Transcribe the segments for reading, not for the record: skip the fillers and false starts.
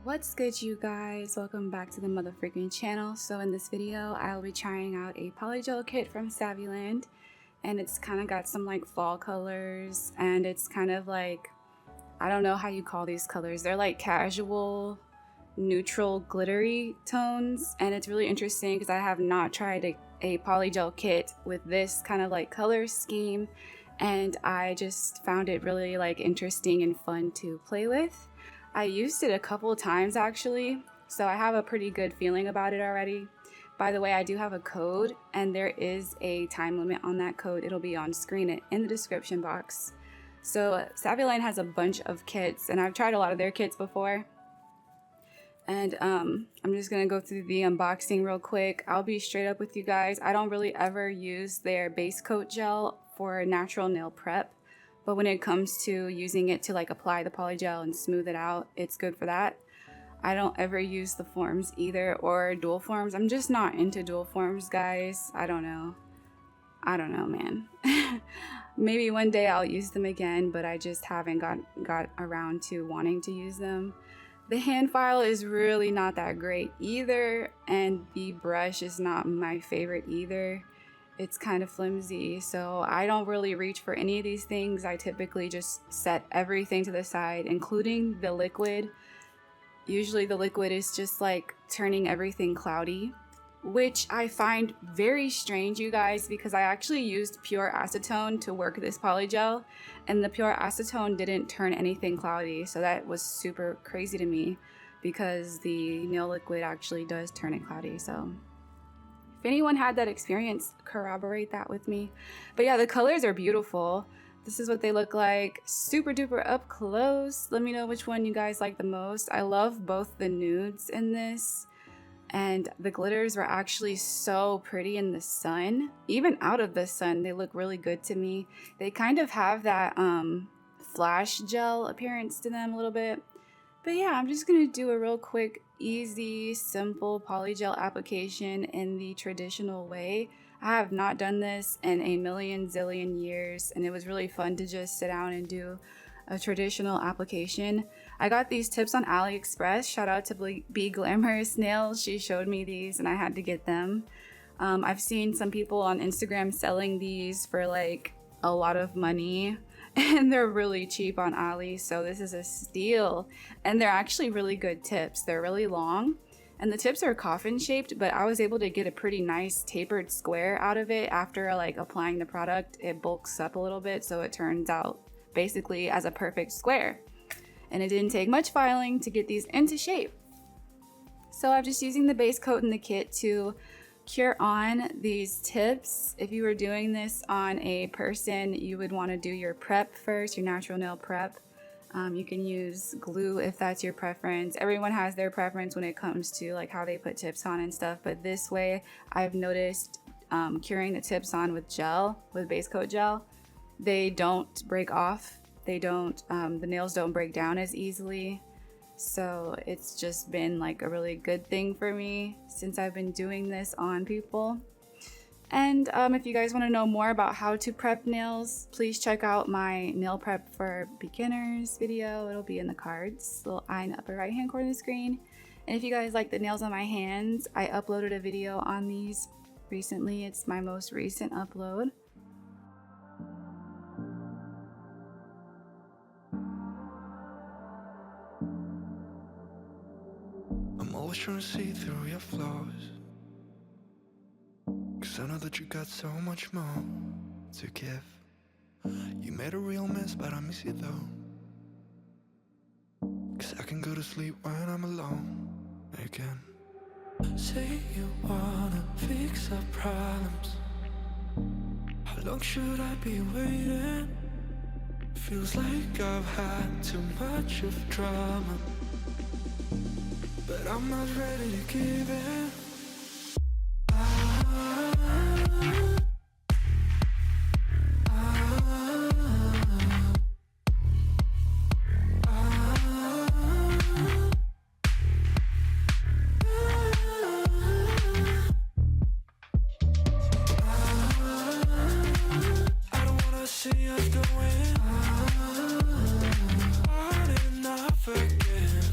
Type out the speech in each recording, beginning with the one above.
What's good, you guys? Welcome back to the motherfreaking channel. So in this video I'll be trying out a polygel kit from SAVILAND, and it's kind of got some like fall colors, and it's kind of like, I don't know how you call these colors, they're like casual neutral glittery tones, and it's really interesting because I have not tried a polygel kit with this kind of like color scheme, and I just found it really like interesting and fun to play with. I used it a couple of times actually, so I have a pretty good feeling about it already. By the way, I do have a code, and there is a time limit on that code. It'll be on screen in the description box. So SAVILAND has a bunch of kits, and I've tried a lot of their kits before. And I'm just gonna go through the unboxing real quick. I'll be straight up with you guys. I don't really ever use their base coat gel for natural nail prep, but when it comes to using it to like apply the polygel and smooth it out, it's good for that. I don't ever use the forms either, or dual forms. I'm just not into dual forms, guys. I don't know, man. Maybe one day I'll use them again, but I just haven't got around to wanting to use them. The hand file is really not that great either, and the brush is not my favorite either. It's kind of flimsy, so I don't really reach for any of these things. I typically just set everything to the side, including the liquid. Usually the liquid is just like turning everything cloudy, which I find very strange, you guys, because I actually used pure acetone to work this polygel, and the pure acetone didn't turn anything cloudy, so that was super crazy to me because the nail liquid actually does turn it cloudy. So if anyone had that experience, corroborate that with me. But yeah, the colors are beautiful. This is what they look like, super duper up close. Let me know which one you guys like the most. I love both the nudes in this, and the glitters were actually so pretty in the sun. Even out of the sun, they look really good to me. They kind of have that flash gel appearance to them a little bit. But yeah, I'm just gonna do a real quick, easy, simple polygel application in the traditional way. I have not done this in a million zillion years, and it was really fun to just sit down and do a traditional application. I got these tips on AliExpress. Shout out to Be Glamorous Nails. She showed me these and I had to get them. I've seen some people on Instagram selling these for like a lot of money, and they're really cheap on Ali, so this is a steal. And they're actually really good tips. They're really long, and the tips are coffin shaped, but I was able to get a pretty nice tapered square out of it after like applying the product. It bulks up a little bit, so it turns out basically as a perfect square, and it didn't take much filing to get these into shape. So I'm just using the base coat in the kit to cure on these tips. If you were doing this on a person, you would want to do your prep first, your natural nail prep. You can use glue if that's your preference. Everyone has their preference when it comes to like how they put tips on and stuff, but this way I've noticed curing the tips on with gel, with base coat gel, they don't break off. They don't, the nails don't break down as easily. So it's just been like a really good thing for me since I've been doing this on people. And if you guys want to know more about how to prep nails, please check out my nail prep for beginners video. It'll be in the cards, little eye in the upper right hand corner of the screen. And if you guys like the nails on my hands, I uploaded a video on these recently. It's my most recent upload. Always trying to see through your flaws, 'cause I know that you got so much more to give. You made a real mess, but I miss you though, 'cause I can go to sleep when I'm alone again. Say you wanna fix our problems. How long should I be waiting? Feels like I've had too much of drama, but I'm not ready to give in. I don't wanna see us going on and off again.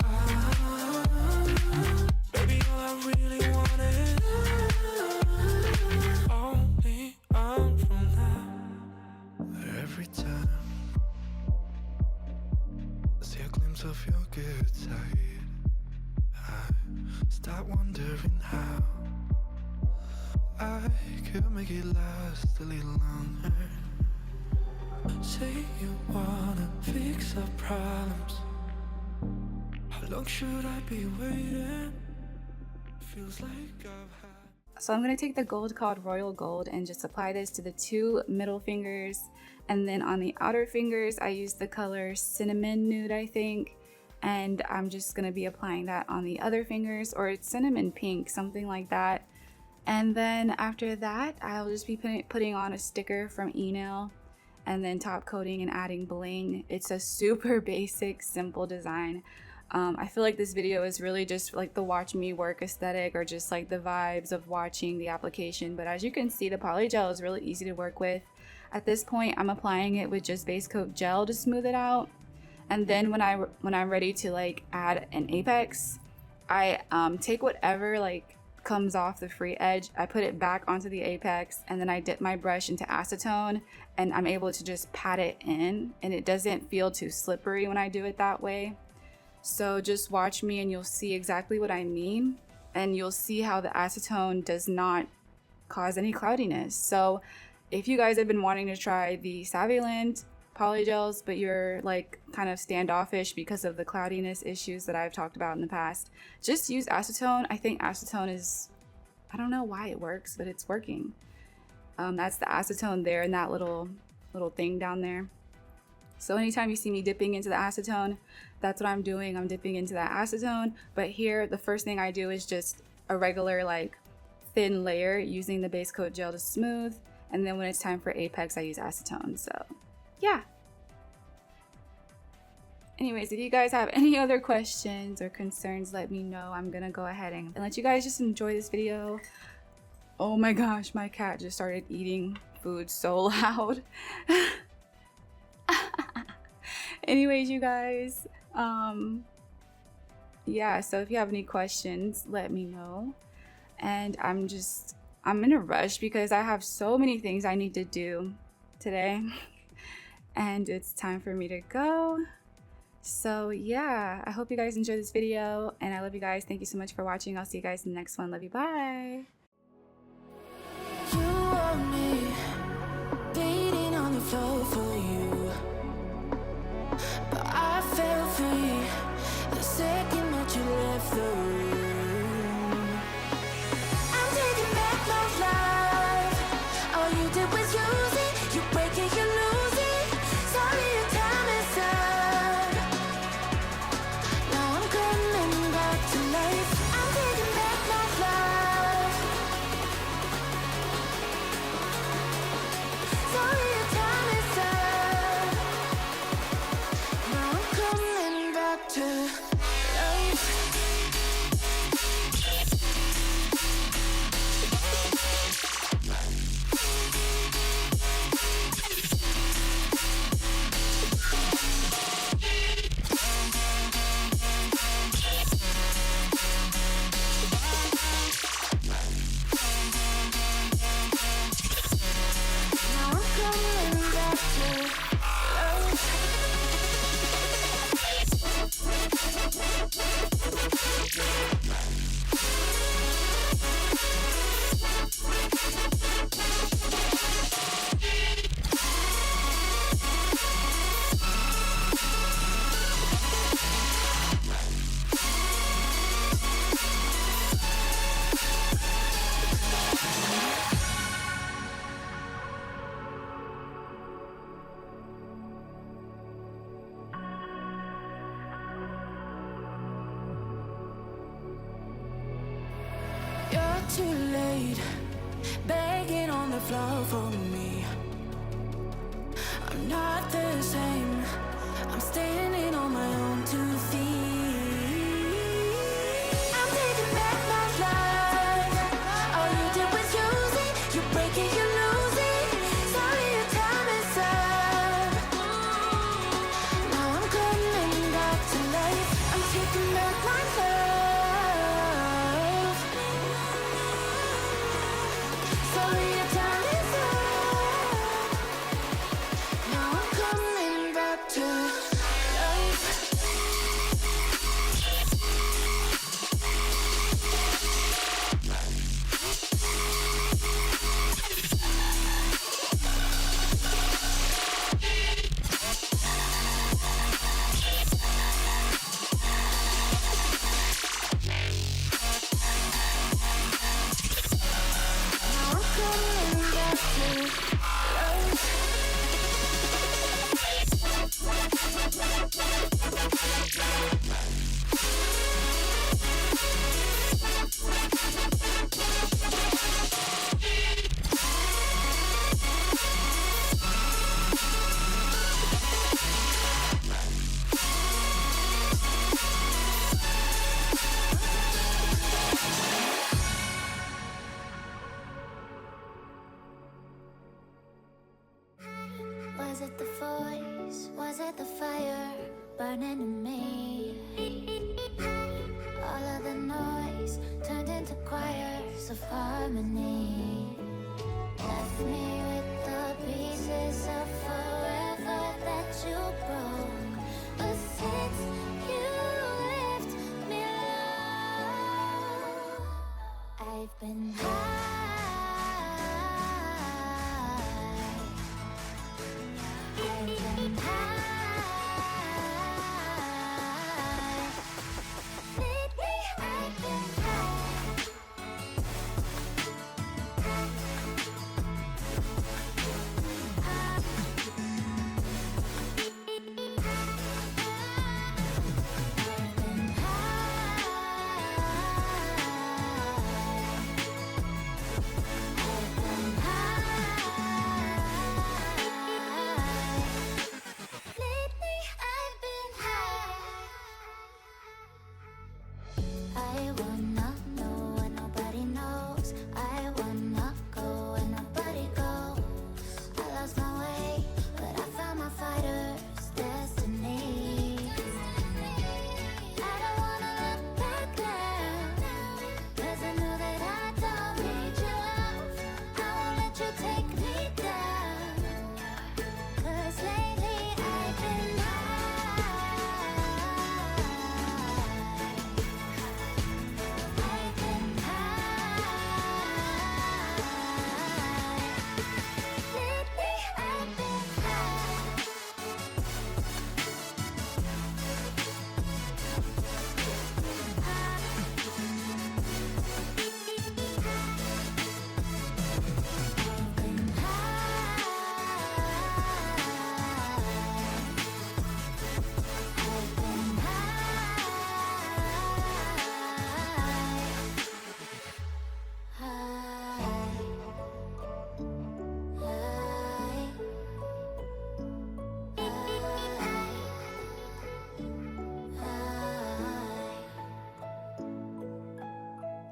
every time I see a glimpse of your good side. I start wondering how I could make it last a little longer. Say you wanna fix our problems. How long should I be waiting? Feels like I've had. So I'm going to take the gold called Royal Gold and just apply this to the 2 middle fingers, and then on the outer fingers I use the color Cinnamon Nude, I think, and I'm just going to be applying that on the other fingers, or it's Cinnamon Pink, something like that. And then after that I'll just be putting on a sticker from E-Nail, and then top coating and adding bling. It's a super basic, simple design. I feel like this video is really just like the watch me work aesthetic, or just like the vibes of watching the application. But as you can see, the polygel is really easy to work with. At this point I'm applying it with just base coat gel to smooth it out, and then when I'm ready to like add an apex, I take whatever like comes off the free edge, I put it back onto the apex, and then I dip my brush into acetone, and I'm able to just pat it in, and it doesn't feel too slippery when I do it that way. So just watch me and you'll see exactly what I mean, and you'll see how the acetone does not cause any cloudiness. So if you guys have been wanting to try the SAVILAND polygels, but you're like kind of standoffish because of the cloudiness issues that I've talked about in the past, just use acetone. I think acetone is, I don't know why it works, but it's working. That's the acetone there in that little thing down there. So anytime you see me dipping into the acetone, that's what I'm doing. I'm dipping into that acetone. But here, the first thing I do is just a regular like thin layer using the base coat gel to smooth. And then when it's time for apex, I use acetone. So yeah. Anyways, if you guys have any other questions or concerns, let me know. I'm gonna go ahead and let you guys just enjoy this video. Oh my gosh, my cat just started eating food so loud. Anyways, you guys, yeah, so if you have any questions, let me know. And I'm in a rush because I have so many things I need to do today. And it's time for me to go. So yeah, I hope you guys enjoyed this video, and I love you guys. Thank you so much for watching. I'll see you guys in the next one. Love you. Bye. You want me beating on the floor for you, but I fell free the second that you left the room. I'm taking back my life. All you did was use it. You break it, you lose it. Sorry, your time is up. Now I'm coming back to life. I'm taking back my life. Sorry, your time is up. Now I'm coming back to life. Now I'm coming back to You're too late, begging on the floor for me. I'm not the same. I'm standing on my own 2 feet. I'm taking back my life. All you did was use it. You break it, you lose it. Sorry, your time is up. Now I'm coming back to life. I'm taking back my life. Sorry, your time is up. Now voice? Was it the fire burning in me? All of the noise turned into choirs of harmony. Left me with the pieces of forever that you broke. But since you left me alone, I've been high. I've been high.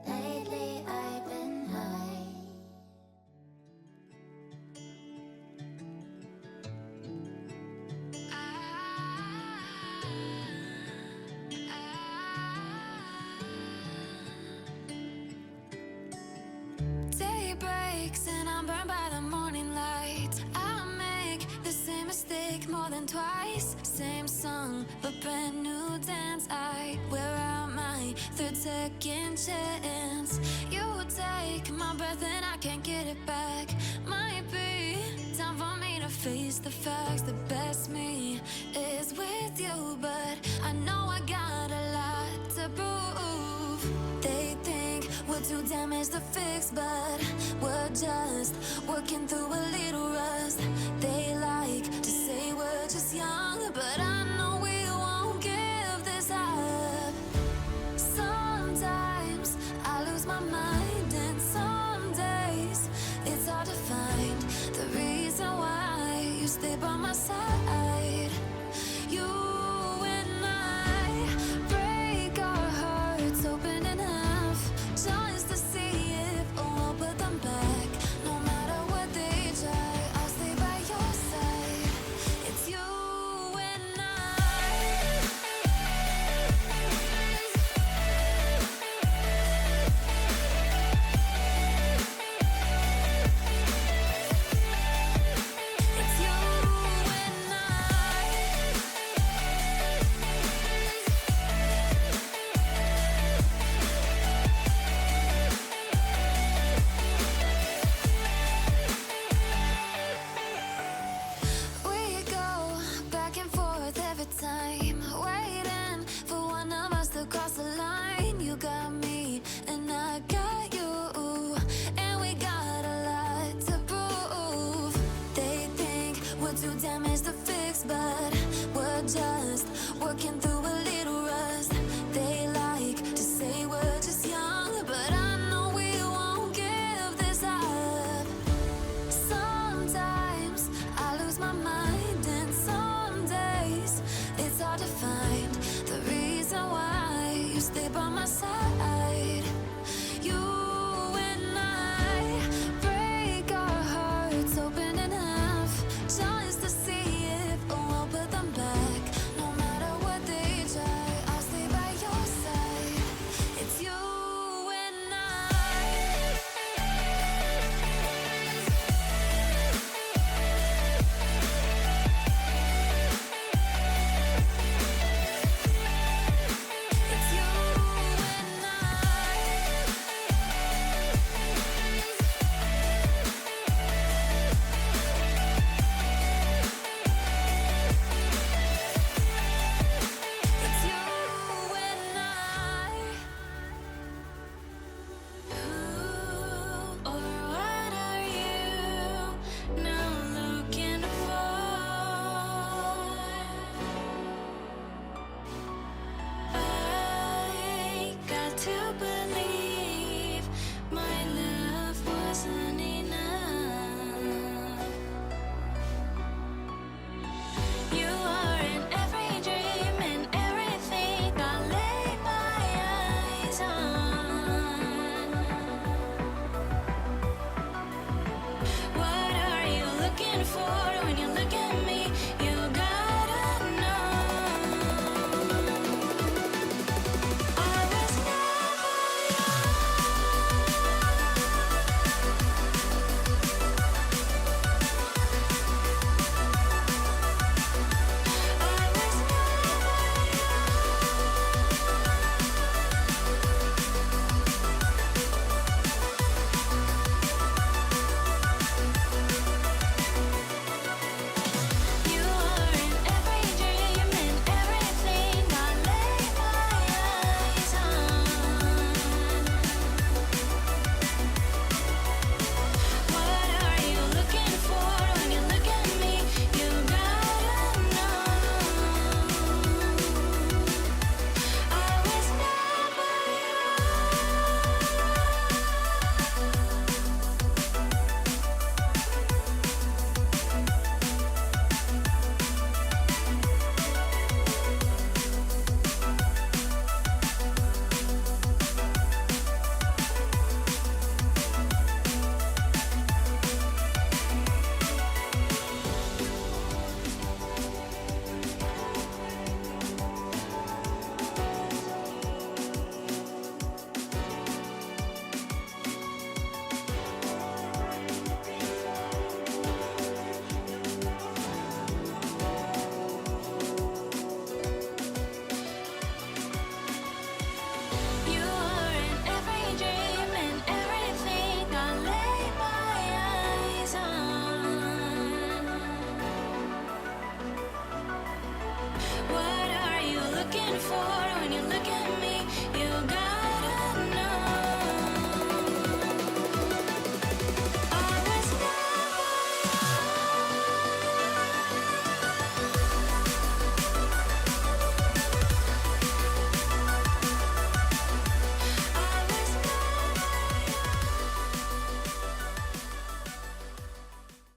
Lately I've been high. Day breaks and I'm burned by the morning light. I make the same mistake more than twice. Same song, but brand new dance. I wear out my third second chance. You take my breath and I can't get it back. Might be time for me to face the facts. The best me is with you, but I know I got a lot to prove. They think we're too damaged to fix, but we're just working through a little rust. They like to say we're just young, but I know we won't give this up. Sometimes I lose my mind, and some days it's hard to find the reason why you stay by my side. You and I break our hearts open in half, just to see if we'll put them back. No matter what they try, I'll stay by your side. It's you and I. It's you and I. We go back and forth every time, waiting for one of us to cross the line. You got me and I got you, and we got a lot to prove. They think we're too damaged to fix, but we're just working through a little rust. They like to say we're just young, but I know we won't give this up. Sometimes I lose my mind, and some days it's hard to find the reason why you stay by my side.